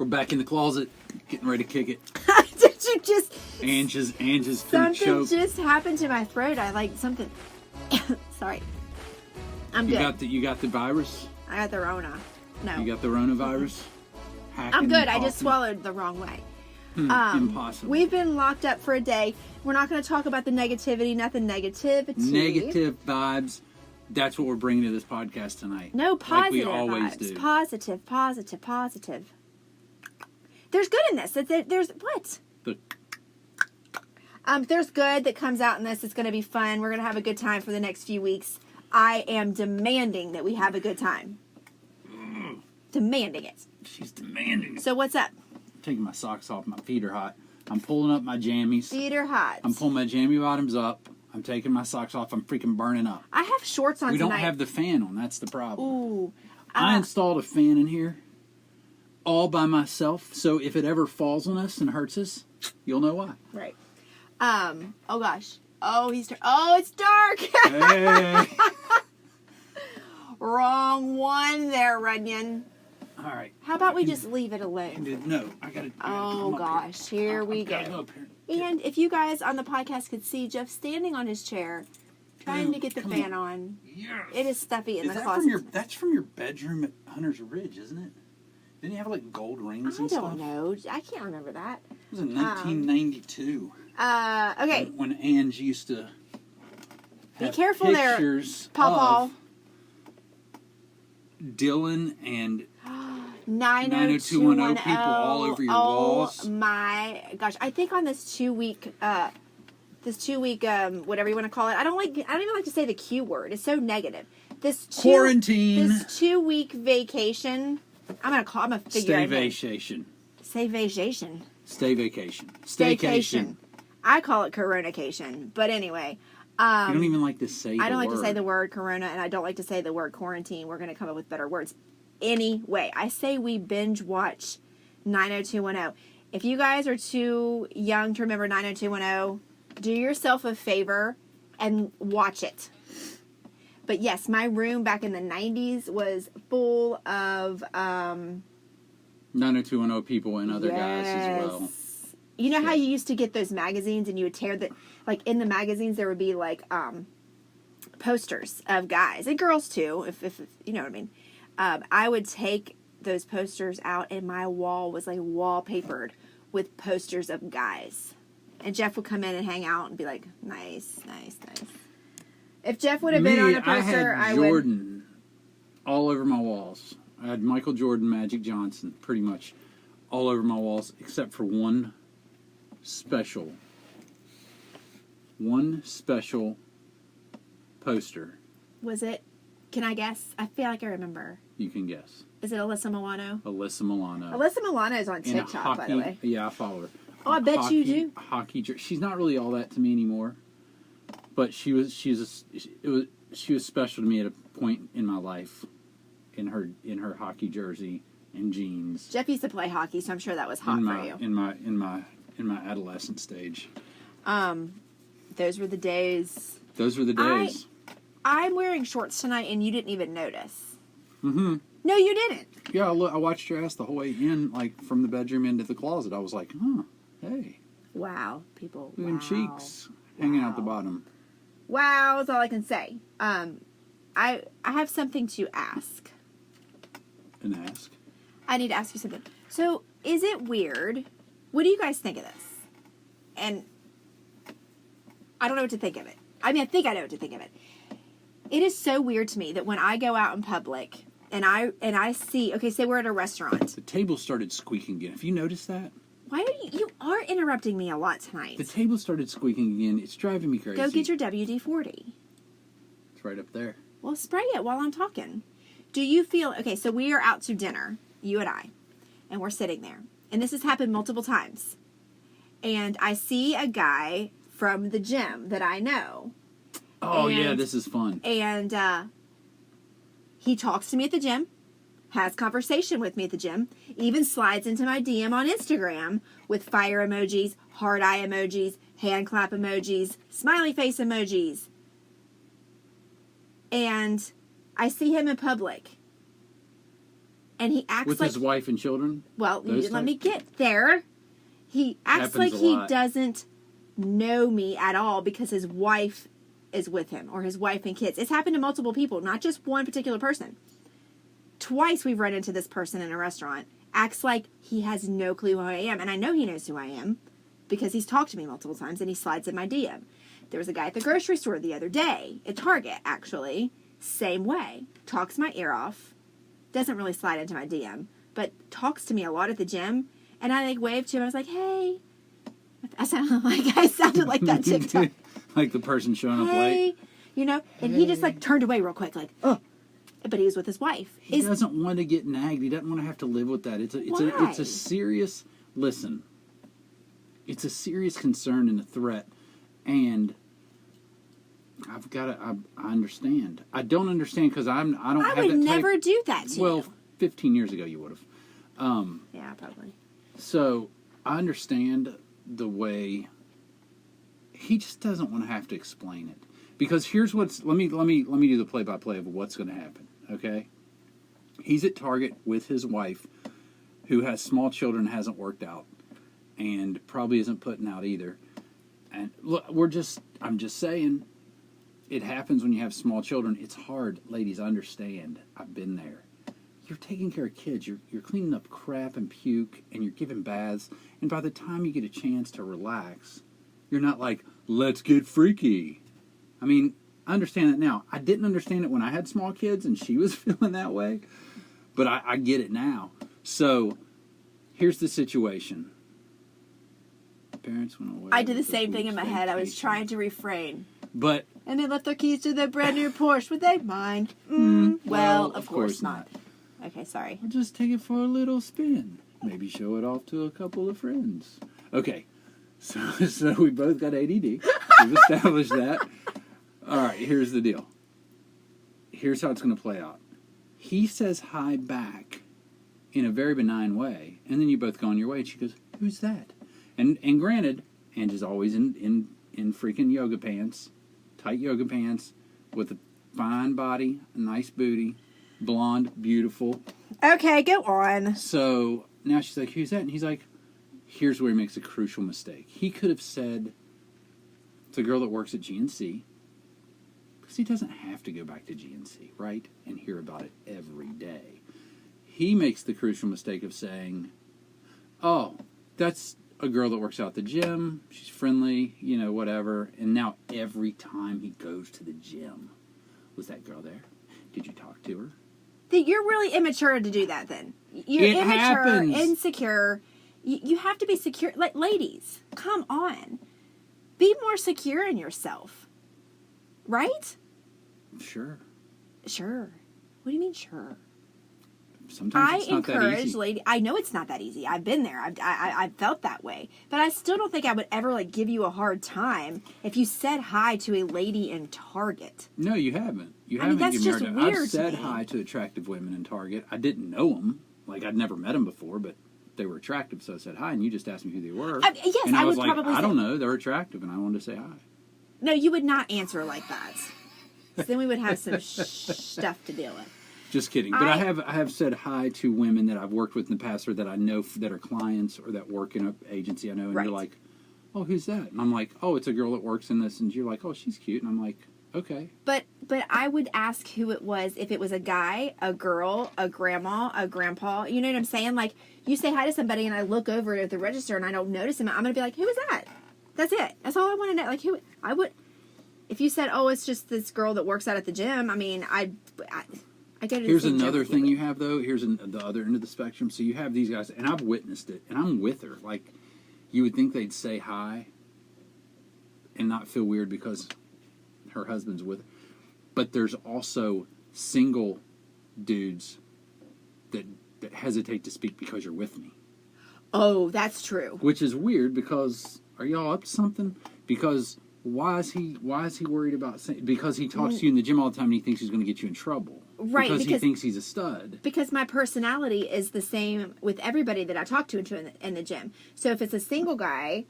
We're back in the closet, getting ready to kick it. Did you just... Ange's food Something choke. just happened to my throat. I like something... Sorry. I'm good. You got the virus? I got the Rona. No. You got the Rona-virus? I'm good. I just swallowed the wrong way. Impossible. We've been locked up for a day. We're not going to talk about the negativity. Nothing negativity. Negative vibes. That's what we're bringing to this podcast tonight. No, positive like we always vibes. do. Positive. There's good in this. There's what? There's good that comes out in this. It's going to be fun. We're going to have a good time for the next few weeks. I am demanding that we have a good time. Demanding it. She's demanding it. So what's up? Taking my socks off. My feet are hot. I'm pulling up my jammies. Feet are hot. I'm pulling my jammy bottoms up. I'm taking my socks off. I'm freaking burning up. I have shorts on We tonight. don't have the fan on. That's the problem. Ooh. I installed a fan in here all by myself. So if it ever falls on us and hurts us, you'll know why. Right. Oh gosh. Oh, it's dark. Hey. Wrong one there, Runyan. All right. How about we just leave it alone? No, I gotta. Oh gosh, here we go. Go up here. And if you guys on the podcast could see Jeff standing on his chair, trying to get the fan on. Yes. It is stuffy in the that closet. That's from your bedroom at Hunter's Ridge, isn't it? Didn't you have like gold rings and stuff? I don't know. I can't remember that. It was in 1992. Okay. When Angie used to Be have careful there, pictures Paw. of Dylan and 90210 people all over your walls. Oh my gosh! I think on this 2 week, whatever you want to call it. I don't even like to say the Q word. It's so negative. Quarantine. This 2 week vacation. I'm gonna figure out. Staycation. Say vacation. Stay vacation. Staycation. I call it coronacation. But anyway. You don't even like to say I don't like to say the word corona, and I don't like to say the word quarantine. We're going to come up with better words. Anyway, I say we binge watch 90210. If you guys are too young to remember 90210, do yourself a favor and watch it. But yes, my room back in the 90s was full of 90210 people and other guys as well. You know how you used to get those magazines and you would tear like in the magazines there would be like posters of guys and girls too, if you know what I mean. I would take those posters out and my wall was like wallpapered with posters of guys. And Jeff would come in and hang out and be like, nice. If Jeff would have been on a poster, I had Jordan all over my walls. I had Michael Jordan, Magic Johnson, pretty much all over my walls, except for one special poster. Was it? Can I guess? I feel like I remember. You can guess. Is it Alyssa Milano? Alyssa Milano. Alyssa Milano is on TikTok, by the way. Yeah, I follow her. Oh, I bet you do. She's not really all that to me anymore, but she was special to me at a point in my life, in her hockey jersey and jeans. Jeff used to play hockey, so I'm sure that was hot for you. In my adolescent stage. Those were the days. I'm wearing shorts tonight, and you didn't even notice. Mm-hmm. No, you didn't. Yeah, I watched your ass the whole way in, like from the bedroom into the closet. I was like, hey. Wow, people. Look at them cheeks hanging out the bottom. Wow, that's all I can say. I have something to ask. And ask. I need to ask you something. So, is it weird? What do you guys think of this? And I don't know what to think of it. I mean, I think I know what to think of it. It is so weird to me that when I go out in public and I see, okay, say we're at a restaurant. The table started squeaking again. Have you noticed that? Why don't you are interrupting me a lot tonight. The table started squeaking again. It's driving me crazy. Go get your WD-40. It's right up there. Well, spray it while I'm talking. Do you feel, okay, so we are out to dinner, you and I, and we're sitting there. And this has happened multiple times. And I see a guy from the gym that I know. Oh, yeah, this is fun. And he talks to me at the gym, has conversation with me at the gym, even slides into my DM on Instagram with fire emojis, heart eye emojis, hand clap emojis, smiley face emojis. And I see him in public. And he acts with like... his wife and children? Well, Those let type? me get there. He acts Happens like a he lot. doesn't know me at all because his wife is with him, or his wife and kids. It's happened to multiple people, not just one particular person. Twice we've run into this person in a restaurant. Acts like he has no clue who I am. And I know he knows who I am because he's talked to me multiple times and he slides in my DM. There was a guy at the grocery store the other day, at Target, actually. Same way. Talks my ear off. Doesn't really slide into my DM, but talks to me a lot at the gym. And I waved to him. I was like, hey. I sounded like that TikTok. Like the person showing up late? And he just turned away real quick, oh. But he was with his wife. He doesn't want to get nagged. He doesn't want to have to live with that. It's a serious, listen, it's a serious concern and a threat. And I understand. I don't understand because I don't have that I would never do that to you. Well, 15 years ago you would have. Yeah, probably. So I understand the way he just doesn't want to have to explain it. Because here's what's let me do the play-by-play of what's going to happen, okay? He's at Target with his wife who has small children, hasn't worked out, and probably isn't putting out either. And look, I'm just saying, it happens when you have small children. It's hard, ladies, I understand. I've been there. You're taking care of kids. You're cleaning up crap and puke, and you're giving baths. And by the time you get a chance to relax, you're not like, let's get freaky. I mean, I understand that now. I didn't understand it when I had small kids and she was feeling that way, but I get it now. So, here's the situation. Parents went away. I did the same thing in my head. I was trying to refrain. But... And they left their keys to their brand new Porsche. Would they mind? Well, of course not. Okay, sorry. I'll just take it for a little spin. Maybe show it off to a couple of friends. Okay, so we both got ADD. We've established that. All right, here's the deal. Here's how it's going to play out. He says hi back in a very benign way, and then you both go on your way, and she goes, who's that? And granted, Angie's always in freaking yoga pants, tight yoga pants, with a fine body, a nice booty, blonde, beautiful. Okay, go on. So now she's like, who's that? And he's like, here's where he makes a crucial mistake. He could have said, it's a girl that works at GNC. Because he doesn't have to go back to GNC, right? And hear about it every day. He makes the crucial mistake of saying, oh, that's a girl that works out at the gym. She's friendly, whatever. And now every time he goes to the gym, was that girl there? Did you talk to her? You're really immature to do that then. You're It immature, happens. Insecure. You have to be secure. Like, ladies, come on. Be more secure in yourself. Right? Sure. Sure. What do you mean, sure? Sometimes it's not that easy. lady. I know it's not that easy. I've been there. I've felt that way. But I still don't think I would ever give you a hard time if you said hi to a lady in Target. No, you haven't. You I mean, haven't that's given me a just hard time. weird I've to said me. hi to attractive women in Target. I didn't know them. I'd never met them before, but they were attractive, so I said hi, and you just asked me who they were. Yes, and I would was like, probably I say... don't know. They're attractive, and I wanted to say hi. No, you would not answer like that. So then we would have some stuff to deal with. Just kidding. But I have said hi to women that I've worked with in the past, or that I know that are clients, or that work in an agency I know, and Right. you're like, oh, who's that? And I'm like, oh, it's a girl that works in this, and you're like, oh, she's cute, and I'm like, okay. But I would ask who it was, if it was a guy, a girl, a grandma, a grandpa. You know what I'm saying? Like, you say hi to somebody and I look over at the register and I don't notice him, I'm going to be like, who is that? That's it. That's all I want to know. Like, who, I would, if you said, oh, it's just this girl that works out at the gym, I mean, I go to the Here's same gym another with thing but- you have, though. Here's the other end of the spectrum. So you have these guys, and I've witnessed it, and I'm with her. Like, you would think they'd say hi and not feel weird because her husband's with her. But there's also single dudes that hesitate to speak because you're with me. Oh, that's true. Which is weird because, are y'all up to something? Because why is he worried about saying, because he talks to you in the gym all the time and he thinks he's going to get you in trouble. Right, Because he because- thinks he's a stud. Because my personality is the same with everybody that I talk to in the gym. So if it's a single guy,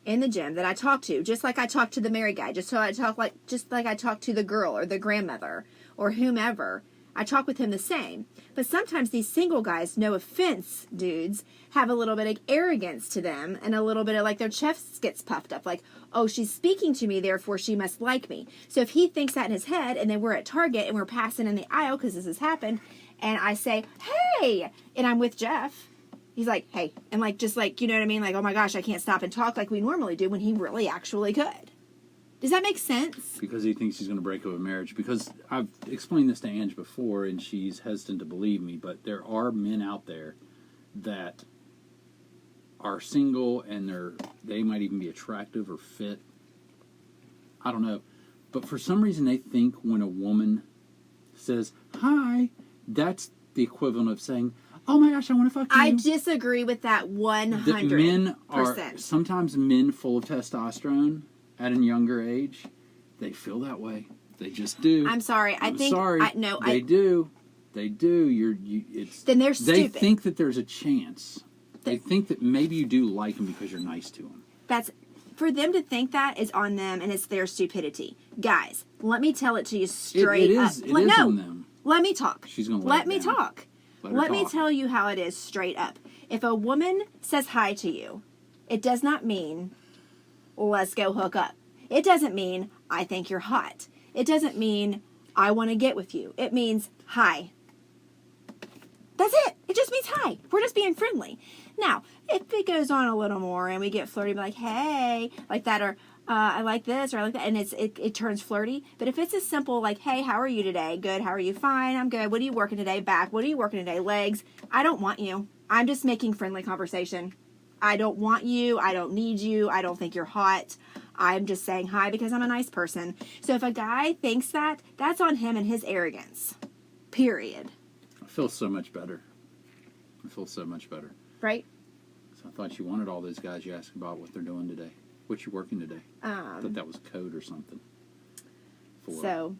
in the gym that I talk to, just like I talk to the married guy, just like I talk to the girl or the grandmother or whomever, I talk with him the same. But sometimes these single guys, no offense, dudes, have a little bit of arrogance to them and a little bit of like their chest gets puffed up. Like, oh, she's speaking to me, therefore she must like me. So if he thinks that in his head and then we're at Target and we're passing in the aisle because this has happened and I say, hey, and I'm with Jeff. He's like, hey, and like, just like, you know what I mean? Like, oh my gosh, I can't stop and talk like we normally do when he really actually could. Does that make sense? Because he thinks he's going to break up a marriage. Because I've explained this to Angie before, and she's hesitant to believe me, but there are men out there that are single, and they might even be attractive or fit. I don't know. But for some reason, they think when a woman says, hi, that's the equivalent of saying, oh my gosh, I want to fuck you. I disagree with that 100%. That men are, sometimes men full of testosterone at a younger age, they feel that way. They just do. I'm sorry. They do. They do. Then they're stupid. They think that there's a chance. They think that maybe you do like them because you're nice to them. That's for them to think that is on them, and it's their stupidity. Guys, let me tell it to you straight up. It is on them. Let me talk. She's gonna let me talk. Let me tell you how it is straight up. If a woman says hi to you, it does not mean let's go hook up. It doesn't mean I think you're hot. It doesn't mean I want to get with you. It means hi. That's it. It just means hi. We're just being friendly. Now, if it goes on a little more and we get flirty, like, hey, like that, or I like this, or I like that, and it turns flirty. But if it's a simple, like, hey, how are you today? Good. How are you? Fine. I'm good. What are you working today? Back. What are you working today? Legs. I don't want you. I'm just making friendly conversation. I don't want you. I don't need you. I don't think you're hot. I'm just saying hi because I'm a nice person. So if a guy thinks that, that's on him and his arrogance. Period. I feel so much better. Right? So I thought you wanted all those guys you asked about what they're doing today. What you working today? I thought that was code or something. So,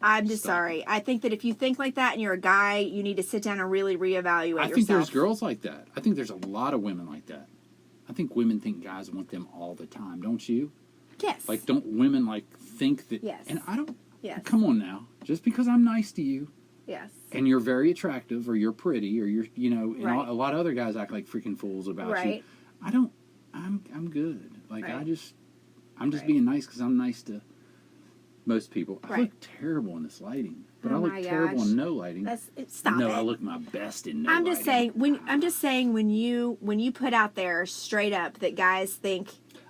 I'm just sorry. I think that if you think like that and you're a guy, you need to sit down and really reevaluate yourself. I think there's girls like that. I think there's a lot of women like that. I think women think guys want them all the time, don't you? Yes. Like, don't women, like, think that... Yes. And I don't... Yes. Come on now. Just because I'm nice to you... Yes. And you're very attractive, or you're pretty, or you're, you know... And right. a lot of other guys act like freaking fools about right. you. I don't... I'm good. Like, right. I'm just right. being nice because I'm nice to most people. I right. look terrible in this lighting. But oh I look terrible in no lighting. Stop no, it. I look my best in no I'm just lighting. saying when you put out there straight up that guys think...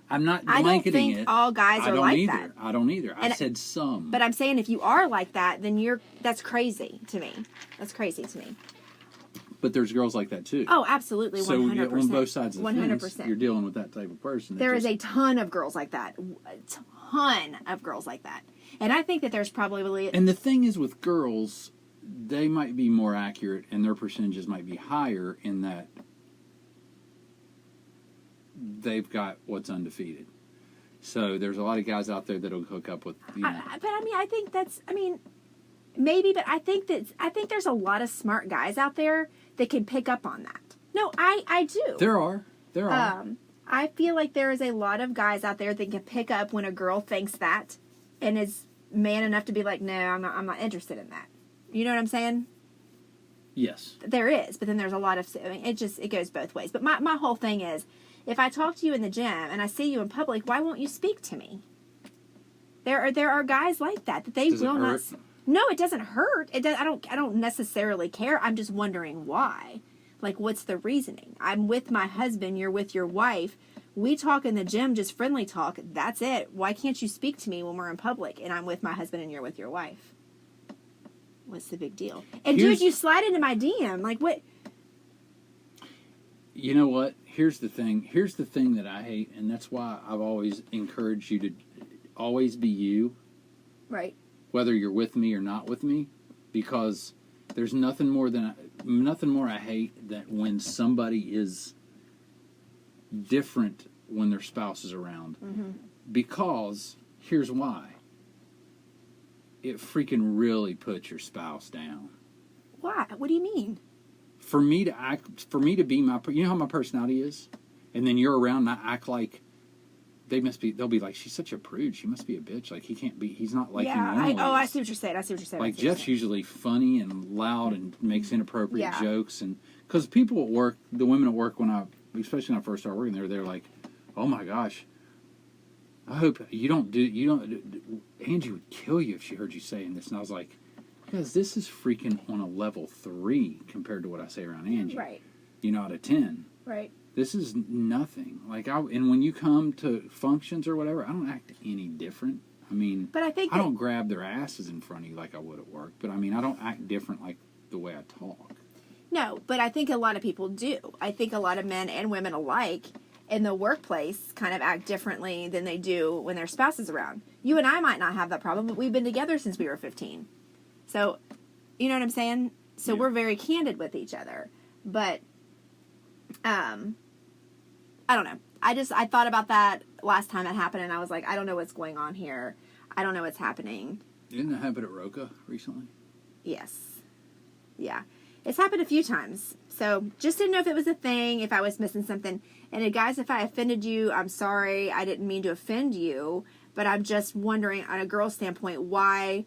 I'm not blanketing I don't think it. all guys are like that. I don't either. I said some. But I'm saying if you are like that, then that's crazy to me. That's crazy to me. But there's girls like that too. Oh, absolutely, 100%. So on both sides of the 100%. fence, you're dealing with that type of person. There is a ton of girls like that. A ton of girls like that. And I think that there's probably... And the thing is with girls, they might be more accurate and their percentages might be higher in that they've got what's undefeated. So there's a lot of guys out there that'll hook up with, you know. But I mean, I think that's, maybe, but I think there's a lot of smart guys out there that can pick up on that. No, I do. There are. I feel like there is a lot of guys out there that can pick up when a girl thinks that and is man enough to be like, no, I'm not interested in that. You know what I'm saying? Yes. There is, but then there's a lot of, it goes both ways. But my whole thing is, if I talk to you in the gym and I see you in public, why won't you speak to me? There are guys like that they will not. No, it doesn't hurt. It does. I don't necessarily care. I'm just wondering why. Like, what's the reasoning? I'm with my husband. You're with your wife. We talk in the gym, just friendly talk. That's it. Why can't you speak to me when we're in public and I'm with my husband and you're with your wife? What's the big deal? And dude, you slide into my DM. Like, what? You know what? Here's the thing that I hate, and that's why I've always encouraged you to always be you. Right. Whether you're with me or not with me, because there's nothing more I hate than when somebody is different when their spouse is around. Mm-hmm. Because here's why. It freaking really puts your spouse down. Why? What do you mean? For me to be you know how my personality is? And then you're around and I act like they'll be like, she's such a prude. She must be a bitch. Like, he's not like he Yeah. normally I is. see what you're saying. I see what you're saying. Like, I see what you're Jeff's saying. usually funny and loud and makes inappropriate Yeah. jokes. And because people at work, the women at work, especially when I first started working there, they're like, oh my gosh, I hope Angie would kill you if she heard you saying this. And I was like, because this is freaking on a level 3 compared to what I say around Angie. Right. Out of 10. Right. This is nothing. Like, and when you come to functions or whatever, I don't act any different. I mean, But I think I don't grab their asses in front of you like I would at work. But I mean, I don't act different like the way I talk. No, but I think a lot of people do. I think a lot of men and women alike in the workplace kind of act differently than they do when their spouse is around. You and I might not have that problem, but we've been together since we were 15. So, you know what I'm saying? So Yeah. we're very candid with each other. But, I don't know. I thought about that last time it happened, and I was like, I don't know what's going on here. I don't know what's happening. Didn't that happen at Roca recently? Yes. Yeah. It's happened a few times. So just didn't know if it was a thing, if I was missing something. And guys, if I offended you, I'm sorry. I didn't mean to offend you. But I'm just wondering, on a girl's standpoint, why,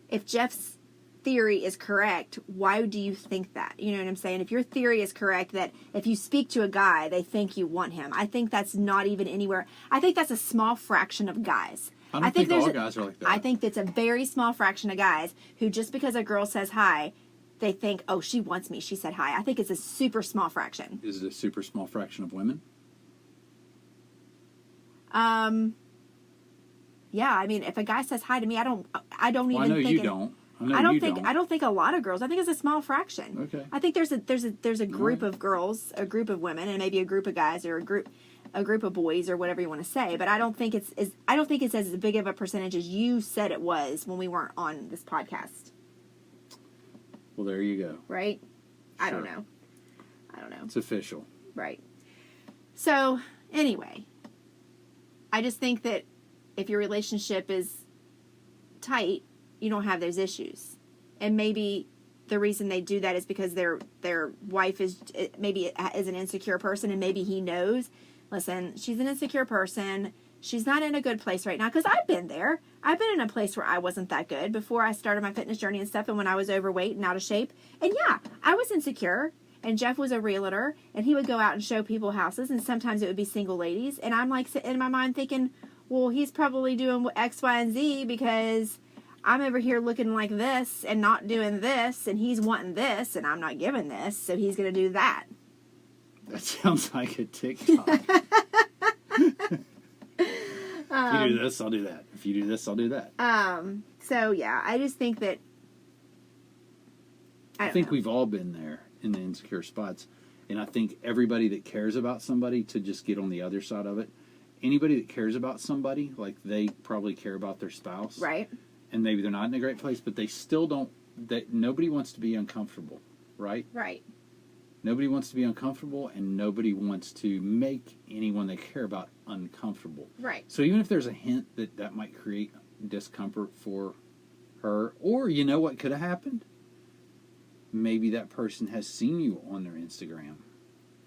if Jeff's theory is correct, why do you think that? You know what I'm saying? If your theory is correct, that if you speak to a guy, they think you want him. I think that's not even anywhere. I think that's a small fraction of guys. I don't think all guys are like that. I think that's a very small fraction of guys who, just because a girl says hi, they think, oh, she wants me. She said hi. I think it's a super small fraction. Is it a super small fraction of women? Yeah. I mean, if a guy says hi to me, I don't Well, even I know think you don't. I don't think a lot of girls. I think it's a small fraction. Okay. I think there's a group of girls, a group of women, and maybe a group of guys, or a group of boys, or whatever you want to say. But I don't think it's as big of a percentage as you said it was when we weren't on this podcast. Well, there you go. Right? Sure. I don't know. It's official. Right. So, anyway, I just think that if your relationship is tight, you don't have those issues. And maybe the reason they do that is because their wife is an insecure person, and maybe he knows, listen, she's an insecure person. She's not in a good place right now. Because I've been there. I've been in a place where I wasn't that good before I started my fitness journey and stuff, and when I was overweight and out of shape. And yeah, I was insecure. And Jeff was a realtor, and he would go out and show people houses, and sometimes it would be single ladies. And I'm like in my mind thinking, well, he's probably doing X, Y, and Z because I'm over here looking like this and not doing this, and he's wanting this, and I'm not giving this, so he's going to do that. That sounds like a TikTok. If you do this, I'll do that. If you do this, I'll do that. So yeah, I just think that I think we've all been there in the insecure spots. And I think everybody that cares about somebody, to just get on the other side of it, anybody that cares about somebody, like, they probably care about their spouse. right. And maybe they're not in a great place, but they still don't, nobody wants to be uncomfortable, right? Right. Nobody wants to be uncomfortable, and nobody wants to make anyone they care about uncomfortable. Right. So even if there's a hint that might create discomfort for her, or you know what could have happened? Maybe that person has seen you on their Instagram.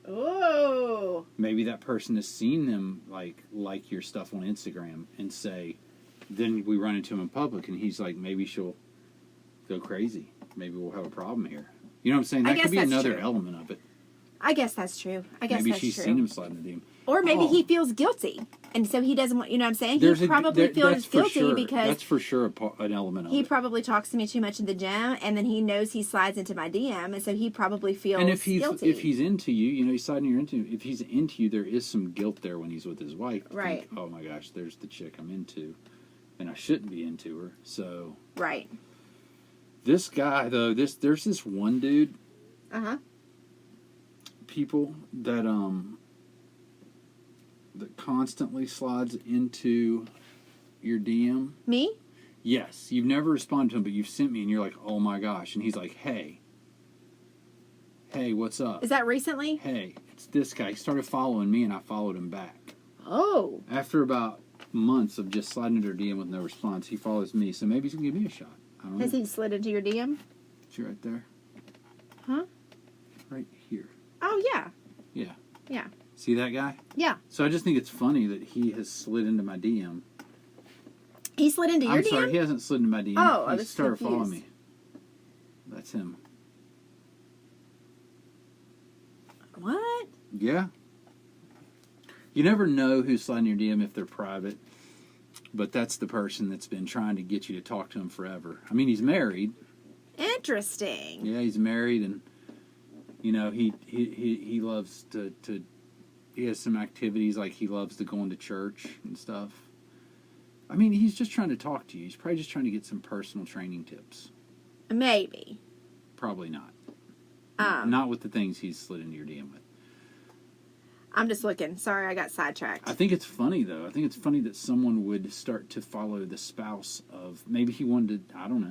Oh. Maybe that person has seen them like your stuff on Instagram and say, then we run into him in public and he's like, maybe she'll go crazy. Maybe we'll have a problem here. You know what I'm saying? That could be another element of it. I guess that's true. Maybe she's seen him sliding the DM. Or maybe he feels guilty, and so he doesn't want. You know what I'm saying? He probably feels guilty because that's for sure an element of he it. probably talks to me too much in the gym, and then he knows he slides into my DM, and so he probably feels guilty. If he's into you, you know, he's sliding your into. If he's into you, there is some guilt there when he's with his wife. Right. Think, oh my gosh, there's the chick I'm into, and I shouldn't be into her. So right. This guy though, there's this one dude. People that that constantly slides into your DM. Me? Yes, you've never responded to him, but you've sent me, and you're like, oh my gosh, and he's like, hey, what's up? Is that recently? Hey, it's this guy. He started following me, and I followed him back. Oh. After about months of just sliding into her DM with no response, he follows me, so maybe he's gonna give me a shot. I don't know. Has he slid into your DM? Is he right there? Huh? Right here. Oh yeah. Yeah. Yeah. See that guy? Yeah. So I just think it's funny that he has slid into my DM. He slid into your I'm DM? sorry, he hasn't slid into my DM. Oh, I he was started following confused. me. That's him. What? Yeah. You never know who's sliding your DM if they're private, but that's the person that's been trying to get you to talk to him forever. I mean, he's married. Interesting. Yeah, he's married, and you know he loves to he has some activities like he loves to go into church and stuff. I mean, he's just trying to talk to you. He's probably just trying to get some personal training tips. Maybe. Probably not. Um, Not with the things he's slid into your DM with. I'm just looking. Sorry, I got sidetracked. I think it's funny, though. I think it's funny that someone would start to follow the spouse of... Maybe he wanted to... I don't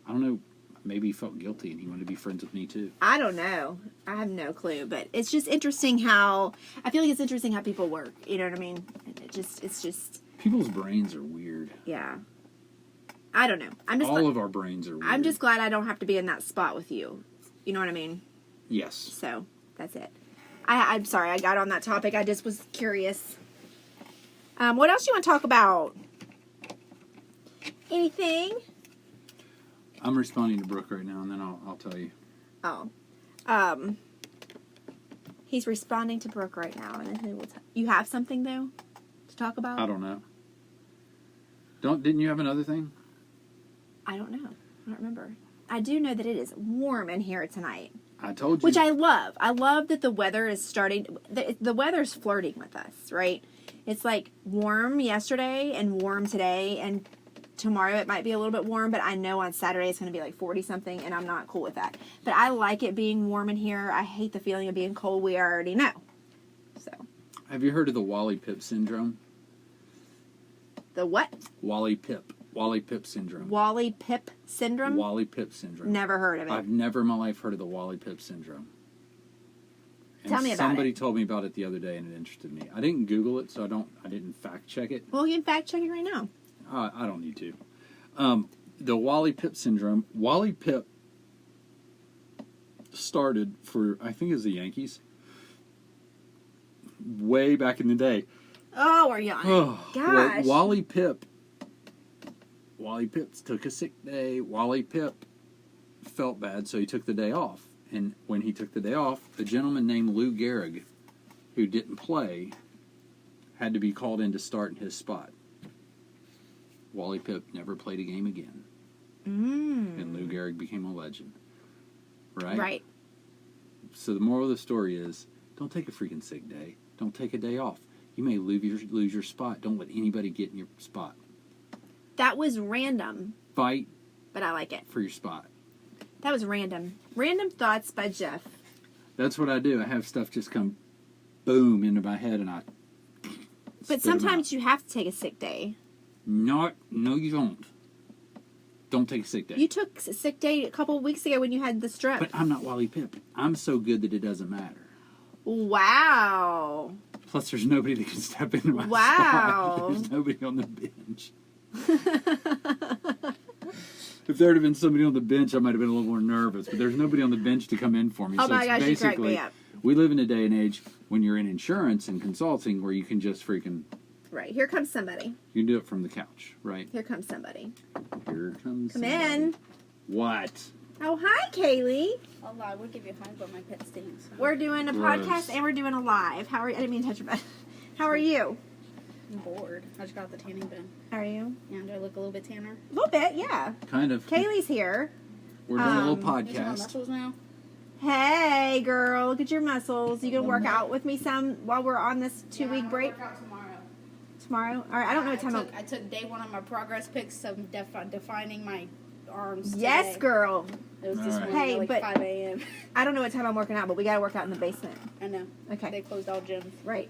know. Maybe he felt guilty and he wanted to be friends with me, too. I don't know. I have no clue. But it's just interesting how... I feel like it's interesting how people work. You know what I mean? It's just... People's brains are weird. Yeah. I don't know. All of our brains are weird. I'm just glad I don't have to be in that spot with you. You know what I mean? Yes. So, that's it. I'm sorry I got on that topic. I just was curious. What else do you want to talk about? Anything? I'm responding to Brooke right now, and then I'll tell you. Oh. He's responding to Brooke right now, and then he will you have something, though, to talk about? I don't know. Didn't you have another thing? I don't know. I don't remember. I do know that it is warm in here tonight. I told you. Which I love. I love that the weather is starting... The weather's flirting with us, right? It's like warm yesterday and warm today, and tomorrow it might be a little bit warm, but I know on Saturday it's going to be like 40-something, and I'm not cool with that. But I like it being warm in here. I hate the feeling of being cold. We already know. So. Have you heard of the Wally PIPP syndrome? The what? Wally PIPP. Wally PIPP syndrome. Wally PIPP syndrome? Wally PIPP syndrome. Never heard of it. I've never in my life heard of the Wally PIPP syndrome. And Tell me about somebody told me about it the other day, and it interested me. I didn't Google it, so I didn't fact check it. Well, you can fact check it right now. I don't need to. The Wally PIPP syndrome. Wally PIPP started for, I think it was the Yankees, way back in the day. Oh, we're young. Oh, Gosh. Wally PIPP took a sick day. Wally PIPP felt bad, so he took the day off. And when he took the day off, a gentleman named Lou Gehrig, who didn't play, had to be called in to start in his spot. Wally PIPP never played a game again. And Lou Gehrig became a legend. Right? Right. So the moral of the story is, don't take a freaking sick day. Don't take a day off. You may lose your spot. Don't let anybody get in your spot. That was random, Fight but I like it. for your spot. That was random. Random thoughts by Jeff. That's what I do. I have stuff just come boom into my head, and I But sometimes you have to take a sick day. No, you don't. Don't take a sick day. You took a sick day a couple of weeks ago when you had the strep. But I'm not Wally PIPP. I'm so good that it doesn't matter. Wow. Plus, there's nobody that can step into my Wow. spot. There's nobody on the bench. If there had been somebody on the bench, I might have been a little more nervous. But there's nobody on the bench to come in for me. Oh so my it's gosh, you cracked me up. We live in a day and age when you're in insurance and consulting where you can just freaking... Right, here comes somebody. You can do it from the couch, right? Here comes somebody. Here comes Come somebody. in. What? Oh, hi, Kaylee. Oh, I would give you a hug, but my pet stinks. We're doing a Gross. podcast and we're doing a live. How are you? I didn't mean to touch your butt. How are you? I'm bored. I just got the tanning bin. How are you? Yeah, do I look a little bit tanner? A little bit, yeah. Kind of. Kaylee's here. We're doing a little These are my podcast. muscles now. Hey, girl, look at your muscles. You gonna work out with me some while we're on this 2-week break? Work out tomorrow. Tomorrow? All right, I don't know what time. I took day one of my progress pics of defining my arms. Yes, today. girl. It was this All right. morning Hey, at like but- 5 a.m. I don't know what time I'm working out, but we gotta work out in the basement. I know. Okay. They closed all gyms. Right.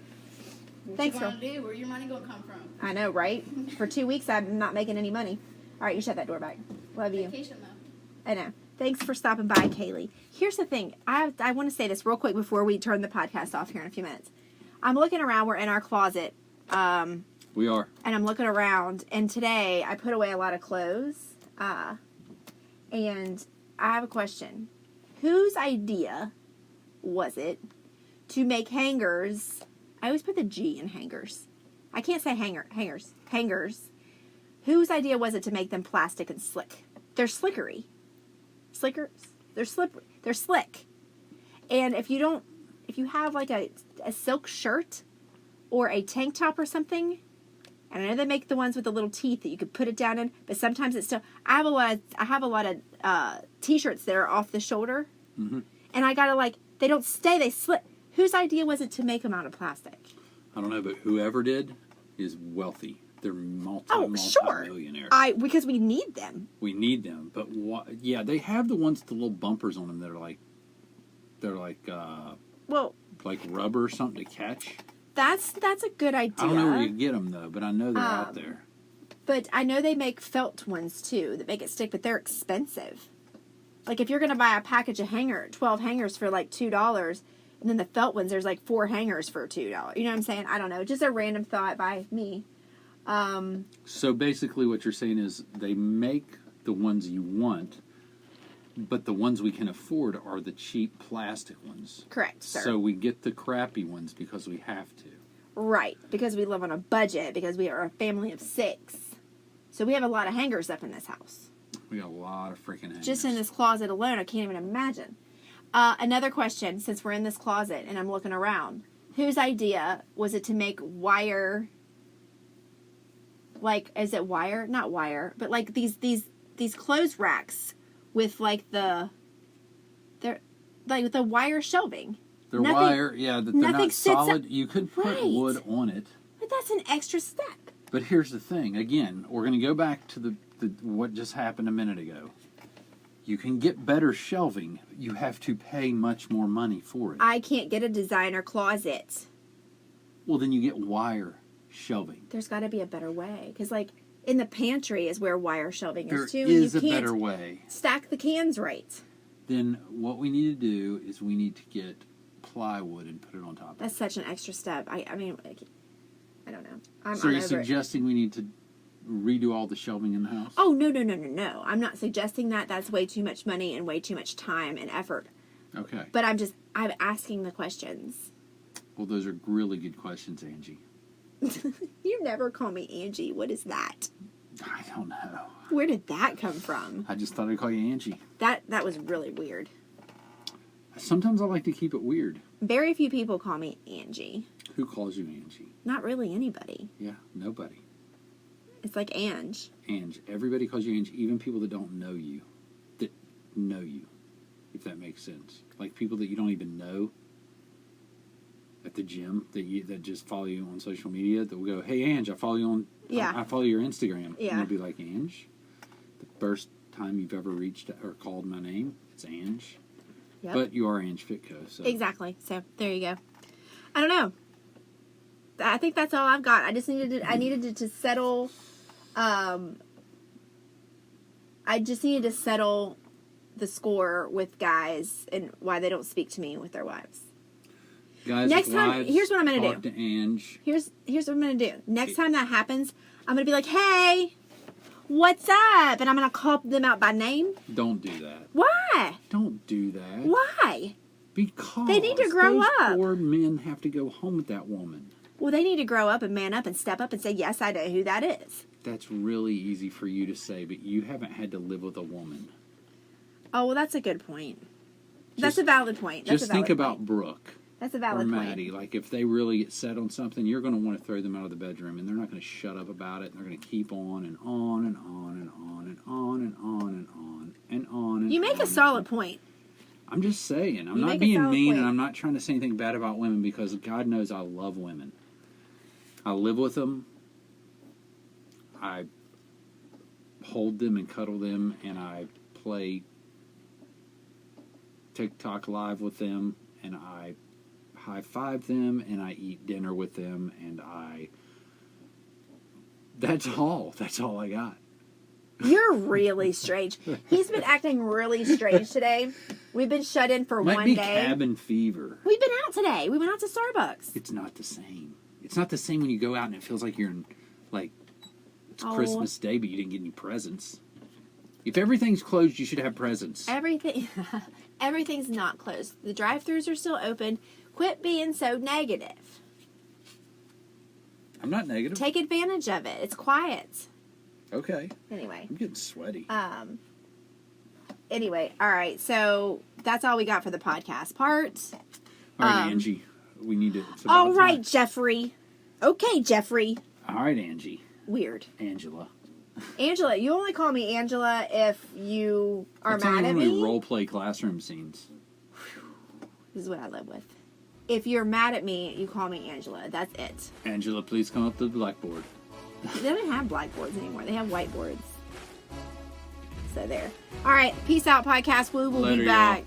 What Thanks, you girl. gonna do? Where your money gonna come from? I know, right? For 2 weeks, I'm not making any money. All right, you shut that door back. Love you. Vacation though. I know. Thanks for stopping by, Kaylee. Here's the thing. I want to say this real quick before we turn the podcast off here in a few minutes. I'm looking around. We're in our closet. We are. And I'm looking around. And today, I put away a lot of clothes. And I have a question. Whose idea was it to make hangers I always put the G in hangers. I can't say hangers. Hangers. Whose idea was it to make them plastic and slick? They're slickery. Slickers? They're slippery. They're slick. And if you have like a silk shirt or a tank top or something, and I know they make the ones with the little teeth that you could put it down in, but sometimes it's still, I have a lot of t-shirts that are off the shoulder, Mm-hmm. and I gotta like, they don't stay, they slip. Whose idea was it to make them out of plastic? I don't know, but whoever did is wealthy. They're Oh, sure. multi-millionaires. Because we need them. We need them, but yeah, they have the ones with the little bumpers on them that are Well, like rubber or something to catch. that's a good idea. I don't know where you get them though, but I know they're out there. But I know they make felt ones too that make it stick, but they're expensive. Like if you're gonna buy a package of 12 hangers for like $2, and then the felt ones there's like 4 hangers for $2. You know what I'm saying? I don't know. Just a random thought by me. So basically, what you're saying is they make the ones you want, but the ones we can afford are the cheap plastic ones. Correct, sir. So we get the crappy ones because we have to. Right, because we live on a budget, because we are a family of 6. So we have a lot of hangers up in this house. We got a lot of freaking hangers. Just in this closet alone, I can't even imagine. Another question, since we're in this closet and I'm looking around. Whose idea was it to make wire, like, is it wire? Not wire, but like these clothes racks with like they're like the wire shelving. They're Nothing- wire, yeah, that they're nothing not sits up- solid. You could put Right. wood on it. But that's an extra step. But here's the thing. Again, we're going to go back to the what just happened a minute ago. You can get better shelving. You have to pay much more money for it. I can't get a designer closet. Well, then you get wire shelving. There's got to be a better way. Because, like, in the pantry is where wire shelving There is, too. is and a you can't better way. stack the cans right. Then what we need to do is we need to get plywood and put it on top of it. That's such an extra step. I mean, I don't know. I'm So are you over it. suggesting we need to redo all the shelving in the house? Oh, no. I'm not suggesting that. That's way too much money and way too much time and effort. Okay. But I'm asking the questions. Well, those are really good questions, Angie. You never call me Angie. What is that? I don't know. Where did that come from? I just thought I'd call you Angie. That was really weird. Sometimes I like to keep it weird. Very few people call me Angie. Who calls you Angie? Not really anybody. Yeah, nobody. It's like Ange. Ange. Everybody calls you Ange, even people that don't know you. That know you, if that makes sense. Like people that you don't even know at the gym that just follow you on social media that will go, "Hey Ange, I follow you on I follow your Instagram." Yeah. And they'll be like, "Ange?" The first time you've ever reached or called my name, it's Ange. Yep. But you are Ange Fitco, so Exactly. So there you go. I don't know. I think that's all I've got. I just needed to settle. I just needed to settle the score with guys and why they don't speak to me with their wives. guys, Next with time, wives, here's what I'm gonna talk do. to Ange. Here's what I'm gonna do. Next time that happens, I'm gonna be like, "Hey, what's up?" And I'm gonna call them out by name. Don't do that. Why? Don't do that. Why? Because They need to grow those up. poor men have to go home with that woman. Well, they need to grow up and man up and step up and say, "Yes, I know who that is." That's really easy for you to say, but you haven't had to live with a woman. Oh, well, that's a good point. That's a valid point. That's Just a valid think about point. Brooke That's a or valid Maddie. point. Like, if they really get set on something, you're going to want to throw them out of the bedroom, and they're not going to shut up about it, and they're going to keep on and on and on and on and on and on and on and on and You make on a and solid on. point. I'm just saying. I'm You not make a being solid mean, point. and I'm not trying to say anything bad about women because God knows I love women. I live with them. I hold them and cuddle them, and I play TikTok live with them, and I high five them, and I eat dinner with them, and that's all I got. You're really strange. He's been acting really strange today. We've been shut in for Might one be day. cabin fever. We've been out today. We went out to Starbucks. It's not the same. It's not the same when you go out and it feels like you're in, like, it's Oh. Christmas Day, but you didn't get any presents. If everything's closed, you should have presents. Everything's not closed. The drive-thrus are still open. Quit being so negative. I'm not negative. Take advantage of it. It's quiet. Okay. Anyway. I'm getting sweaty. Anyway, all right. So that's all we got for the podcast part. All right, Angie. We need to. All right, Jeffrey. Okay, Jeffrey. All right, Angie. Weird. Angela. Angela. You only call me Angela if you are That's mad only at when me. we role play classroom scenes. This is what I live with. If you're mad at me, you call me Angela. That's it. Angela, please come up to the blackboard. They don't have blackboards anymore. They have whiteboards. So there. All right. Peace out, podcast. We will Later, be y'all. back.